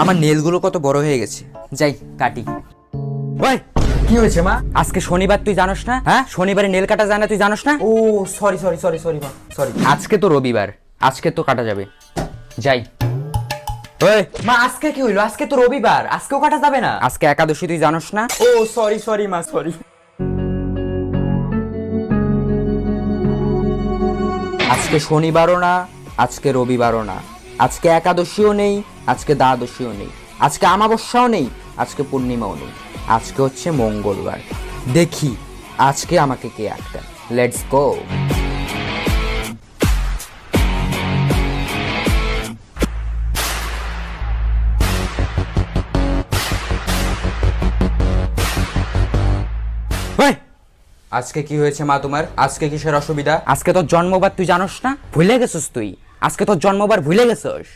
আমার নেলগুলো কত বড় হয়ে গেছে, যাই কাটি। ওই কি হয়েছে মা? আজকে শনিবার, তুই জানোস না? হ্যাঁ, শনিবারে নেল কাটা যায় না, তুই জানোস না? ও সরি সরি সরি সরি মা, সরি। আজকে তো রবিবার, আজকে তো কাটা যাবে, যাই। ওই মা আজকে কি হইলো? আজকে তো রবিবার, আজকেও কাটা যাবে না? আজকে একাদশী, তুই জানোস না? ও সরি সরি মা, সরি। আজকে শনিবারও না, আজকে রবিবারও না, আজকে একাদশীও নেই, আজকে দ্বাদশীও নেই, আজকে অমাবস্যাও নেই, আজকে পূর্ণিমাও নেই, আজকে হচ্ছে মঙ্গলবার। দেখি আজকে আমাকে কে একটা। Let's go. আজকে কি হয়েছে মা তোমার? আজকে কিসের অসুবিধা? আজকে তোর জন্মবার, তুই জানোস না? ভুলে গেছিস তুই? আজকে তোর জন্মবার ভুলে গেছিস?